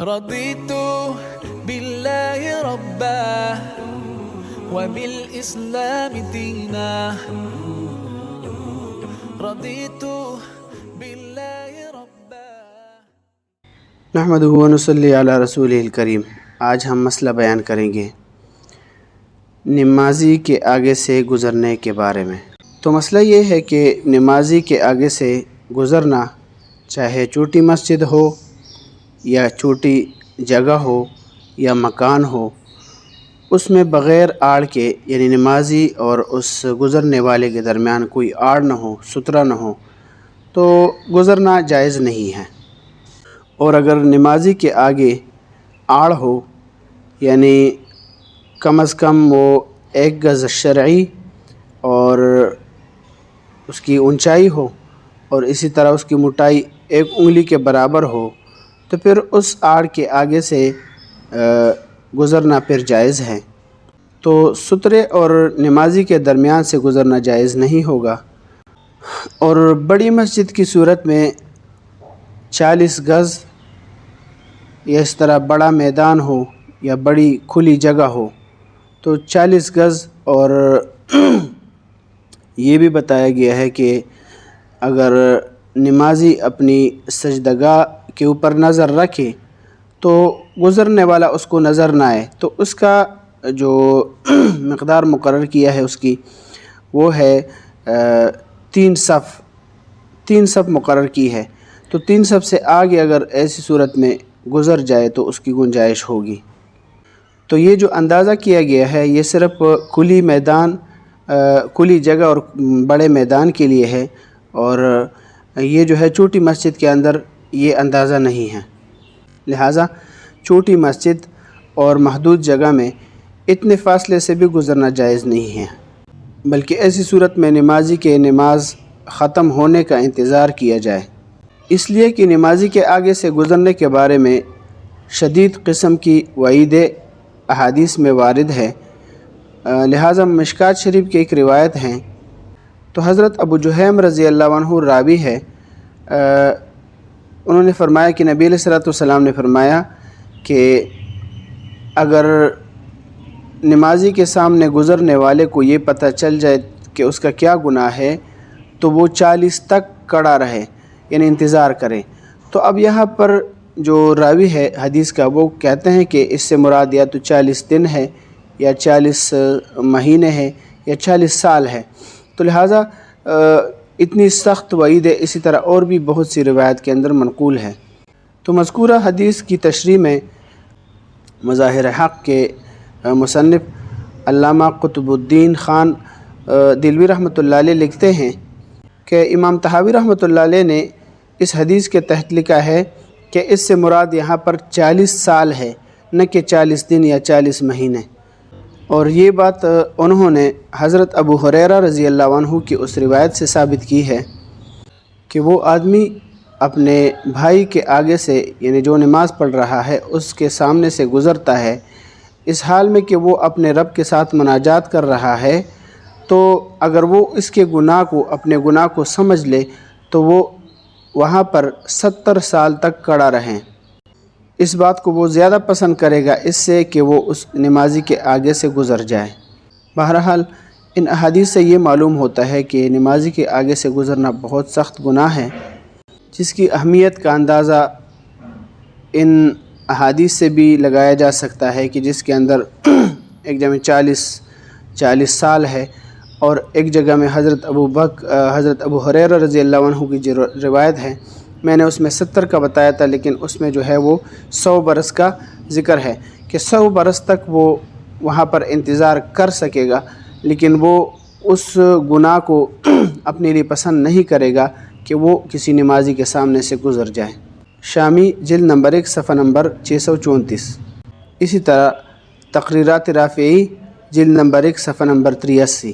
رضيت بالله ربا وبالإسلام دينا رضيت بالله ربا نحمده ونصلي علی رسولہ الکریم۔ آج ہم مسئلہ بیان کریں گے نمازی کے آگے سے گزرنے کے بارے میں۔ تو مسئلہ یہ ہے کہ نمازی کے آگے سے گزرنا، چاہے چھوٹی مسجد ہو یا چھوٹی جگہ ہو یا مکان ہو، اس میں بغیر آڑ کے، یعنی نمازی اور اس گزرنے والے کے درمیان کوئی آڑ نہ ہو، سترا نہ ہو، تو گزرنا جائز نہیں ہے۔ اور اگر نمازی کے آگے آڑ ہو، یعنی کم از کم وہ 1 گز شرعی اور اس کی اونچائی ہو، اور اسی طرح اس کی موٹائی 1 انگلی کے برابر ہو، تو پھر اس آڑ کے آگے سے گزرنا پھر جائز ہے۔ تو سترے اور نمازی کے درمیان سے گزرنا جائز نہیں ہوگا۔ اور بڑی مسجد کی صورت میں 40 گز یا اس طرح بڑا میدان ہو یا بڑی کھلی جگہ ہو تو 40 گز، اور یہ بھی بتایا گیا ہے کہ اگر نمازی اپنی سجدگاہ کے اوپر نظر رکھے تو گزرنے والا اس کو نظر نہ آئے، تو اس کا جو مقدار مقرر کیا ہے اس کی، وہ ہے 3 صف مقرر کی ہے۔ تو 3 صف سے آگے اگر ایسی صورت میں گزر جائے تو اس کی گنجائش ہوگی۔ تو یہ جو اندازہ کیا گیا ہے یہ صرف کھلی جگہ اور بڑے میدان کے لیے ہے، اور یہ جو ہے چھوٹی مسجد کے اندر یہ اندازہ نہیں ہے۔ لہٰذا چھوٹی مسجد اور محدود جگہ میں اتنے فاصلے سے بھی گزرنا جائز نہیں ہے، بلکہ ایسی صورت میں نمازی کے نماز ختم ہونے کا انتظار کیا جائے، اس لیے کہ نمازی کے آگے سے گزرنے کے بارے میں شدید قسم کی وعید احادیث میں وارد ہے۔ لہٰذا مشکوٰۃ شریف کی ایک روایت ہیں، تو حضرت ابو جہیم رضی اللہ عنہ راوی ہے، انہوں نے فرمایا کہ نبی علیہ الصلوۃ والسلام نے فرمایا کہ اگر نمازی کے سامنے گزرنے والے کو یہ پتہ چل جائے کہ اس کا کیا گناہ ہے تو وہ 40 تک کھڑا رہے، یعنی انتظار کرے۔ تو اب یہاں پر جو راوی ہے حدیث کا، وہ کہتے ہیں کہ اس سے مراد یا تو 40 دن ہے یا 40 مہینے ہے یا 40 سال ہے۔ تو لہٰذا اتنی سخت وعید ہے، اسی طرح اور بھی بہت سی روایت کے اندر منقول ہے۔ تو مذکورہ حدیث کی تشریح میں مظاہر حق کے مصنف علامہ قطب الدین خان دلوی رحمۃ اللہ علیہ لکھتے ہیں کہ امام طحاوی رحمۃ اللہ علیہ نے اس حدیث کے تحت لکھا ہے کہ اس سے مراد یہاں پر 40 سال ہے، نہ کہ 40 دن یا 40 مہینے۔ اور یہ بات انہوں نے حضرت ابو ہریرہ رضی اللہ عنہ کی اس روایت سے ثابت کی ہے کہ وہ آدمی اپنے بھائی کے آگے سے، یعنی جو نماز پڑھ رہا ہے اس کے سامنے سے گزرتا ہے اس حال میں کہ وہ اپنے رب کے ساتھ مناجات کر رہا ہے، تو اگر وہ اس کے اپنے گناہ کو سمجھ لے تو وہ وہاں پر 70 سال تک کھڑا رہیں۔ اس بات کو وہ زیادہ پسند کرے گا اس سے کہ وہ اس نمازی کے آگے سے گزر جائے۔ بہرحال ان احادیث سے یہ معلوم ہوتا ہے کہ نمازی کے آگے سے گزرنا بہت سخت گناہ ہے، جس کی اہمیت کا اندازہ ان احادیث سے بھی لگایا جا سکتا ہے کہ جس کے اندر ایک جگہ میں 40 سال ہے، اور ایک جگہ میں حضرت ابو ہریرہ رضی اللہ عنہ کی جو روایت ہے، میں نے اس میں 70 کا بتایا تھا، لیکن اس میں جو ہے وہ 100 برس کا ذکر ہے کہ 100 برس تک وہ وہاں پر انتظار کر سکے گا، لیکن وہ اس گناہ کو اپنے لیے پسند نہیں کرے گا کہ وہ کسی نمازی کے سامنے سے گزر جائے۔ شامی جلد نمبر 1 صفحہ نمبر 634۔ اسی طرح تقریرات رافعی جلد نمبر 1 صفحہ نمبر 83۔